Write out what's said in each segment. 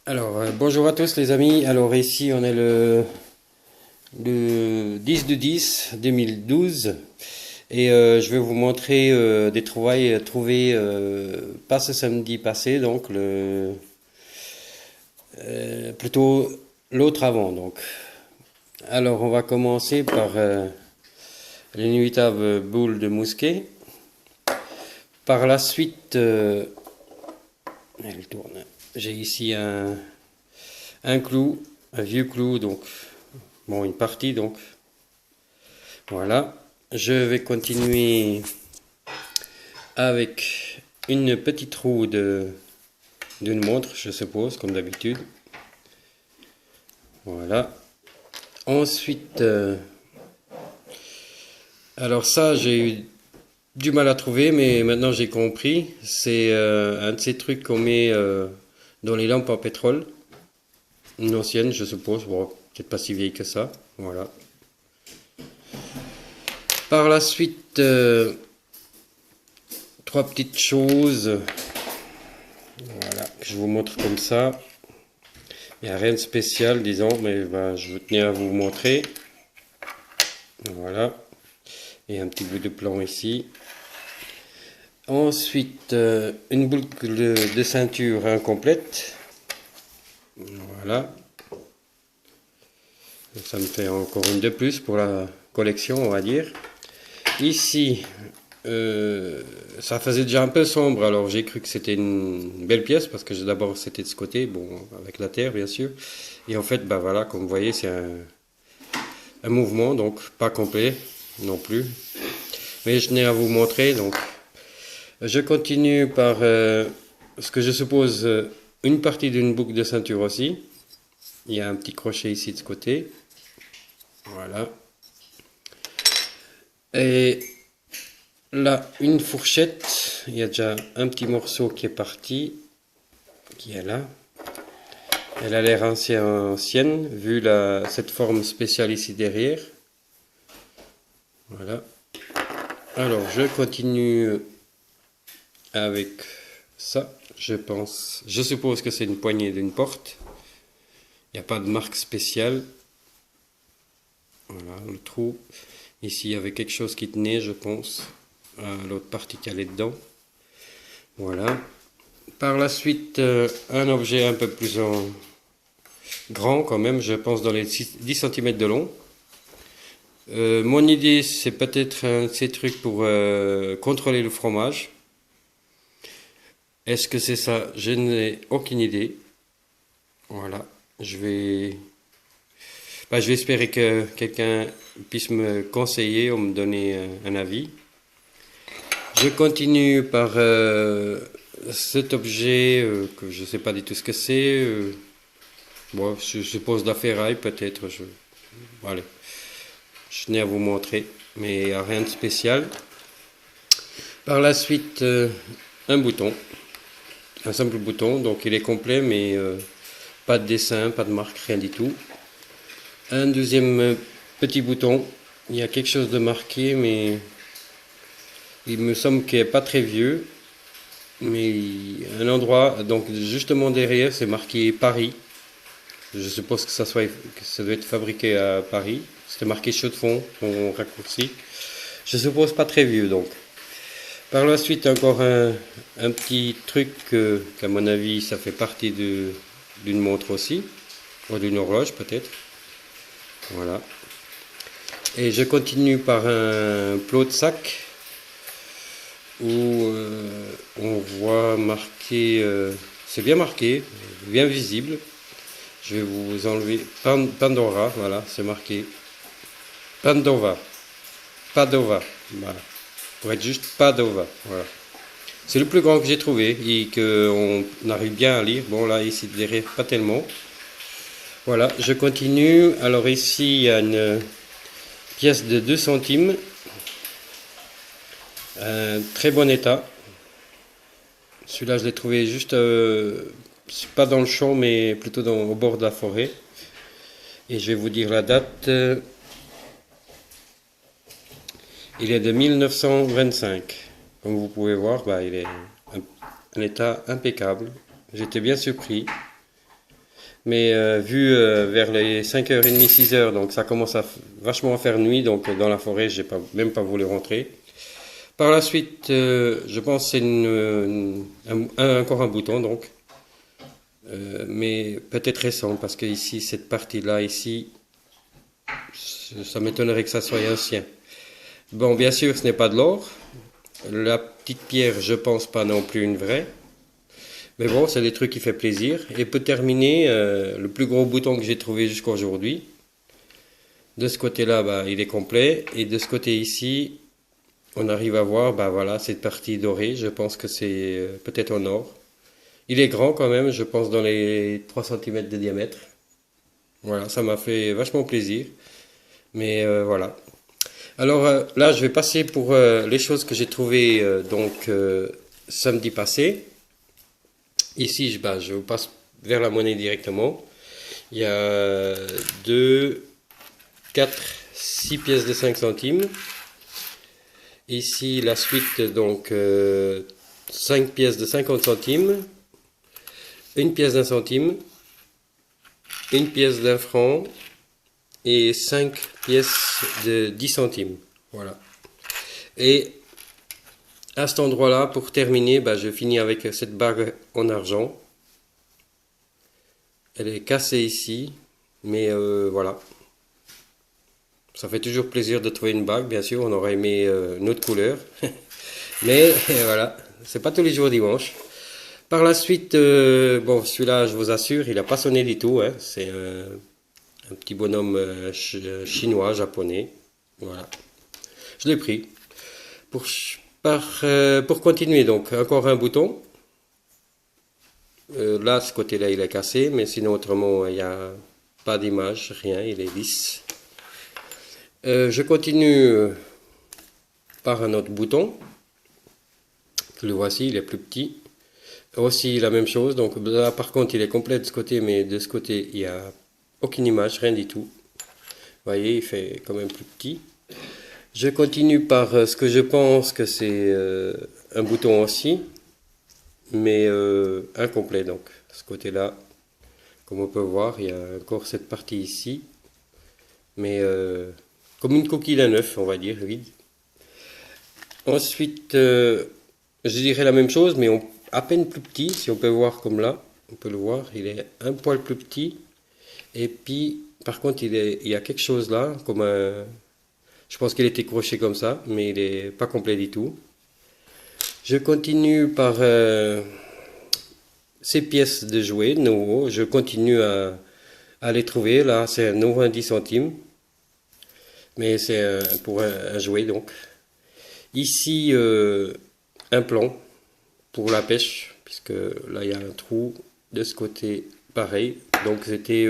Bonjour à tous les amis. Alors ici on est le 10 du 10 2012 et je vais vous montrer des trouvailles trouvées pas ce samedi passé, donc plutôt l'autre avant. Donc. Alors on va commencer par l'inévitable boule de mousquet. Par la suite, elle tourne. J'ai ici un clou, un vieux clou, donc bon, une partie, donc voilà. Je vais continuer avec une petite roue d'une montre, je suppose, comme d'habitude. Voilà. Ensuite, alors ça, j'ai eu du mal à trouver, mais maintenant j'ai compris. C'est un de ces trucs qu'on met dans les lampes en pétrole. Une ancienne, je suppose. Bon, peut-être pas si vieille que ça. Voilà. Par la suite, trois petites choses. Voilà, que je vous montre comme ça. Il n'y a rien de spécial, disons, mais ben, je tenais à vous montrer. Voilà. Et un petit bout de plan ici. Ensuite, une boucle de ceinture incomplète. Voilà. Ça me fait encore une de plus pour la collection, on va dire. Ici, ça faisait déjà un peu sombre, alors j'ai cru que c'était une belle pièce, parce que d'abord c'était de ce côté, bon, avec la terre bien sûr. Et en fait, bah voilà, comme vous voyez, c'est un mouvement, donc pas complet non plus. Mais je tenais à vous montrer, donc je continue par ce que je suppose une partie d'une boucle de ceinture aussi. Il y a un petit crochet ici de ce côté. Voilà. Et là, une fourchette. Il y a déjà un petit morceau qui est parti, qui est là. Elle a l'air ancienne, vu cette forme spéciale ici derrière. Voilà. Alors, je continue avec ça, je pense. Je suppose que c'est une poignée d'une porte. Il n'y a pas de marque spéciale. Voilà, le trou. Ici, il y avait quelque chose qui tenait, je pense. L'autre partie qui allait dedans. Voilà. Par la suite, un objet un peu plus grand quand même, je pense dans les 10 cm de long. Mon idée, c'est peut-être un de ces trucs pour contrôler le fromage. Est-ce que c'est ça? Je n'ai aucune idée. Voilà. Je vais espérer que quelqu'un puisse me conseiller ou me donner un avis. Je continue par cet objet que je ne sais pas du tout ce que c'est. Bon, je suppose de la ferraille peut-être. Allez, je tenais à vous montrer, mais rien de spécial. Par la suite, un bouton, un simple bouton, donc il est complet, mais pas de dessin, pas de marque, rien du tout. Un deuxième petit bouton, il y a quelque chose de marqué, mais il me semble qu'il n'est pas très vieux. Mais un endroit, donc justement derrière, c'est marqué Paris. Je suppose que ça doit être fabriqué à Paris. C'était marqué chaux de fond en raccourci. Je suppose pas très vieux donc. Par la suite, encore un petit truc qu'à mon avis, ça fait partie d'une montre aussi. Ou d'une horloge peut-être. Voilà. Et je continue par un plot de sac où on voit marqué, c'est bien marqué, bien visible. Je vais vous enlever Pandora, voilà, c'est marqué Pandova, Padova, voilà, pour être juste Padova, voilà. C'est le plus grand que j'ai trouvé et qu'on arrive bien à lire. Bon là ici derrière pas tellement. Voilà, je continue. Alors ici il y a une pièce de 2 centimes, un très bon état. Celui-là je l'ai trouvé juste pas dans le champ mais plutôt au bord de la forêt. Et je vais vous dire la date. Il est de 1925. Comme vous pouvez voir, bah, il est un état impeccable. J'étais bien surpris. Mais vu vers les 5h30, 6h, donc ça commence à vachement à faire nuit, donc dans la forêt, j'ai pas, même pas voulu rentrer. Par la suite, je pense que c'est encore un bouton, donc. Mais peut-être récent, parce que ici, cette partie-là, ici, ça m'étonnerait que ça soit ancien. Bon, bien sûr, ce n'est pas de l'or. La petite pierre, je pense pas non plus une vraie. Mais bon, c'est des trucs qui fait plaisir. Et pour terminer, le plus gros bouton que j'ai trouvé jusqu'à aujourd'hui. De ce côté-là, bah, il est complet. Et de ce côté ici, on arrive à voir, bah voilà, cette partie dorée. Je pense que c'est peut-être en or. Il est grand quand même, je pense dans les 3 cm de diamètre. Voilà, ça m'a fait vachement plaisir. Mais voilà. Alors là, je vais passer pour les choses que j'ai trouvées samedi passé. Ici, je vous passe vers la monnaie directement. Il y a 2, 4, 6 pièces de 5 centimes. Ici, la suite, donc 5 pièces de 50 centimes. Une pièce d'un centime. Une pièce d'un franc. Et 5 pièces de 10 centimes. Voilà. Et à cet endroit-là, pour terminer, je finis avec cette bague en argent. Elle est cassée ici, mais voilà. Ça fait toujours plaisir de trouver une bague, bien sûr, on aurait aimé une autre couleur. Mais voilà, c'est pas tous les jours dimanche. Par la suite, bon, celui-là, je vous assure, il a pas sonné du tout. Hein. C'est un petit bonhomme chinois, japonais. Voilà. Je l'ai pris. Pour continuer, donc, encore un bouton. Là, ce côté-là, il est cassé, mais sinon, autrement, il n'y a pas d'image, rien, il est lisse. Je continue par un autre bouton. Le voici, il est plus petit. Aussi, la même chose. Donc, là, par contre, il est complet de ce côté, mais de ce côté, il n'y a aucune image, rien du tout. Vous voyez, il fait quand même plus petit. Je continue par ce que je pense que c'est un bouton aussi, mais incomplet. Donc, ce côté-là, comme on peut voir, il y a encore cette partie ici, mais comme une coquille d'un œuf, on va dire, vide. Ensuite, je dirais la même chose, mais à peine plus petit, si on peut voir comme là, on peut le voir, il est un poil plus petit. Et puis, par contre, il y a quelque chose là, comme un... Je pense qu'il était croché comme ça, mais il n'est pas complet du tout. Je continue par ces pièces de jouets nouveaux. Je continue à les trouver. Là, c'est un nouveau 10 centimes. Mais c'est pour un jouet, donc. Ici, un plan pour la pêche, puisque là, il y a un trou de ce côté, pareil. Donc, c'était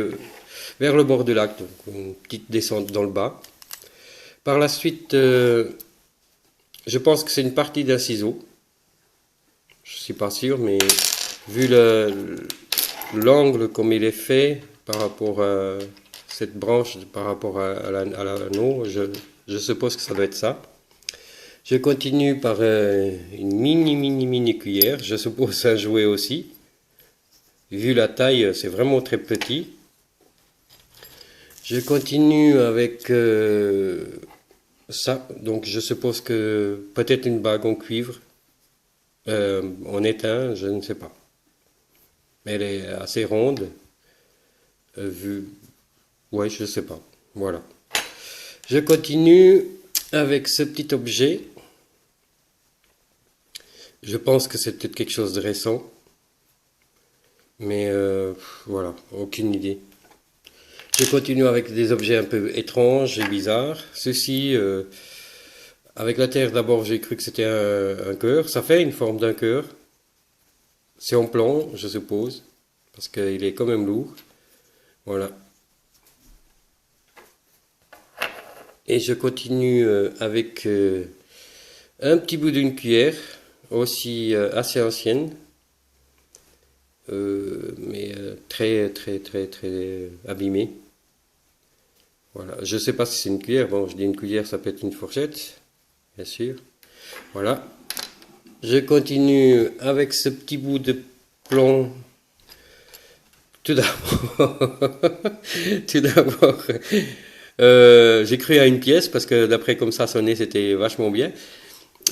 vers le bord du lac, donc une petite descente dans le bas. Par la suite, je pense que c'est une partie d'un ciseau. Je suis pas sûr, mais vu l'angle comme il est fait par rapport à cette branche, par rapport à l'anneau, je suppose que ça doit être ça. Je continue par une mini cuillère. Je suppose que c'est un jouet aussi. Vu la taille, c'est vraiment très petit. Je continue avec ça. Donc je suppose que peut-être une bague en cuivre. En étain, je ne sais pas. Elle est assez ronde. Ouais, je ne sais pas. Voilà. Je continue avec ce petit objet. Je pense que c'est peut-être quelque chose de récent. Mais voilà, aucune idée. Je continue avec des objets un peu étranges et bizarres. Ceci, avec la terre, d'abord, j'ai cru que c'était un cœur. Ça fait une forme d'un cœur. C'est en plomb, je suppose, parce qu'il est quand même lourd. Voilà. Et je continue avec un petit bout d'une cuillère, aussi assez ancienne, mais très abîmée. Voilà. Je ne sais pas si c'est une cuillère. Bon, je dis une cuillère, ça peut être une fourchette, bien sûr. Voilà. Je continue avec ce petit bout de plomb tout d'abord, tout d'abord, j'ai cru à une pièce parce que d'après comme ça sonnait, c'était vachement bien.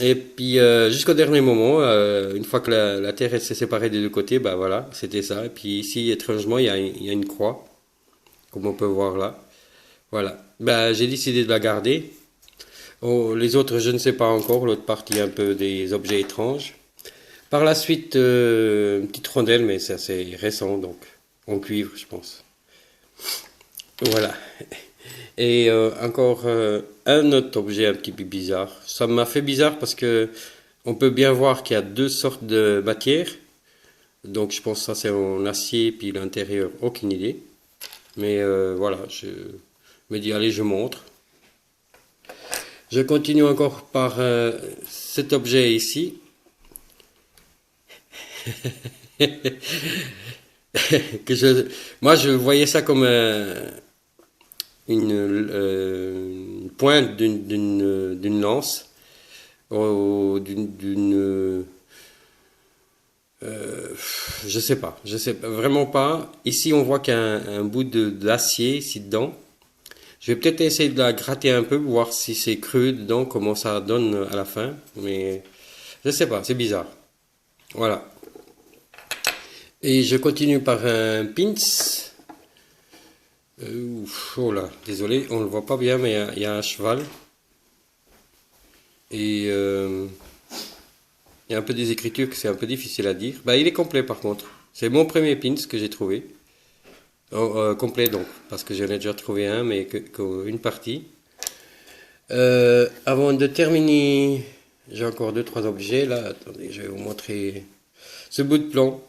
Et puis jusqu'au dernier moment, une fois que la Terre elle s'est séparée des deux côtés, bah voilà, c'était ça. Et puis ici, étrangement, il y a une croix, comme on peut voir là. Voilà. Bah, j'ai décidé de la garder. Oh, les autres, je ne sais pas encore. L'autre partie, un peu des objets étranges. Par la suite, une petite rondelle, mais c'est assez récent, donc en cuivre, je pense. Voilà. Et encore un autre objet un petit peu bizarre. Ça m'a fait bizarre parce que on peut bien voir qu'il y a deux sortes de matières. Donc je pense que ça c'est en acier, puis l'intérieur, aucune idée. Mais voilà, je me dis, allez, je montre. Je continue encore par cet objet ici. que moi je voyais ça comme une pointe d'une lance, ou je sais vraiment pas. Ici on voit qu'il y a un bout d'acier ici dedans. Je vais peut-être essayer de la gratter un peu, voir si c'est cru dedans, comment ça donne à la fin, mais je sais pas, c'est bizarre. Voilà. Et je continue par un pins. Oh là, désolé, on le voit pas bien, mais il y a un cheval. Et il y a un peu des écritures que c'est un peu difficile à dire. Bah, il est complet par contre. C'est mon premier pins que j'ai trouvé. Oh, complet donc, parce que j'en ai déjà trouvé un, mais qu'une partie. Avant de terminer, j'ai encore deux, trois objets là. Attendez, je vais vous montrer ce bout de plan.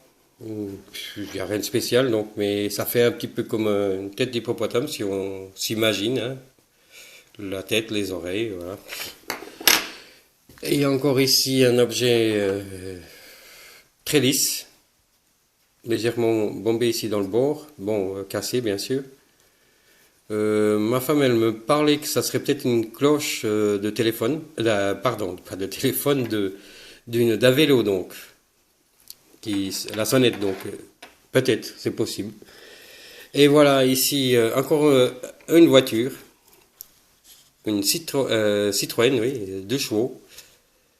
Il n'y a rien de spécial donc, mais ça fait un petit peu comme une tête d'hippopotame si on s'imagine, hein. La tête, les oreilles, voilà. Et il y a encore ici un objet très lisse, légèrement bombé ici dans le bord, bon, cassé bien sûr. Ma femme, elle me parlait que ça serait peut-être une cloche de téléphone, pardon, pas de téléphone, d'un vélo donc, la sonnette donc, peut-être, c'est possible. Et voilà, ici encore une voiture, une Citroën, oui, 2 chevaux,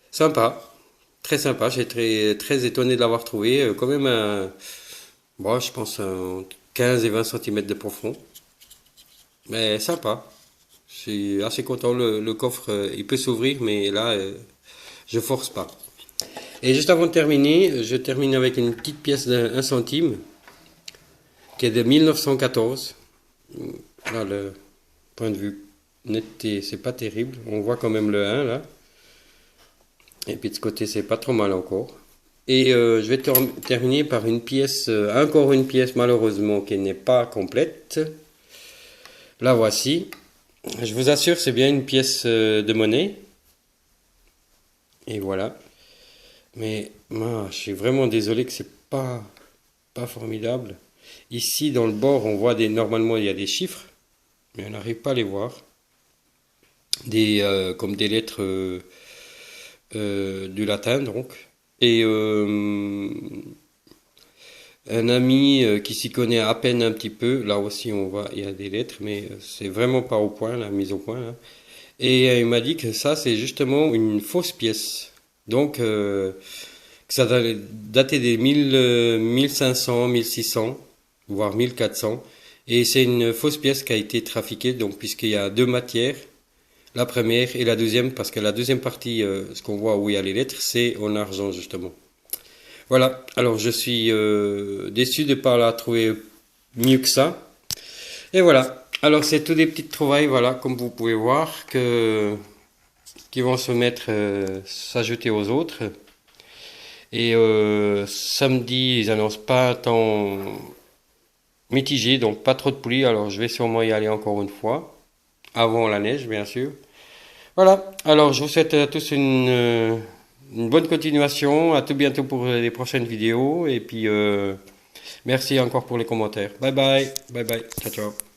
sympa, très sympa. J'ai très étonné de l'avoir trouvé, quand même bon, je pense 15 et 20 cm de profond. Mais sympa. Je suis assez content. Le coffre, il peut s'ouvrir, mais là, je force pas. Et juste avant de terminer, je termine avec une petite pièce d'1 centime, qui est de 1914. Là, le point de vue netteté, c'est pas terrible. On voit quand même le 1 là. Et puis de ce côté, c'est pas trop mal encore. Et je vais terminer par une pièce, encore une pièce malheureusement qui n'est pas complète. La voici. Je vous assure, c'est bien une pièce de monnaie. Et voilà. Mais moi, je suis vraiment désolé que c'est pas formidable. Ici, dans le bord, on voit normalement, il y a des chiffres, mais on n'arrive pas à les voir. Comme des lettres du latin, donc. Et un ami qui s'y connaît à peine un petit peu, là aussi on voit, il y a des lettres, mais c'est vraiment pas au point, la mise au point, là. Et il m'a dit que ça, c'est justement une fausse pièce. Donc, que ça datait des 1500, 1600, voire 1400. Et c'est une fausse pièce qui a été trafiquée, donc, puisqu'il y a deux matières. La première et la deuxième, parce que la deuxième partie, ce qu'on voit où il y a les lettres, c'est en argent, justement. Voilà, alors je suis déçu de ne pas la trouver mieux que ça. Et voilà, alors c'est toutes des petites trouvailles, voilà, comme vous pouvez voir, qui vont se mettre, s'ajouter aux autres. Et samedi, ils annoncent pas un temps mitigé, donc pas trop de pluie, alors je vais sûrement y aller encore une fois, avant la neige bien sûr. Voilà, alors je vous souhaite à tous une bonne continuation, à tout bientôt pour les prochaines vidéos, et puis merci encore pour les commentaires. Bye bye, bye bye, ciao ciao.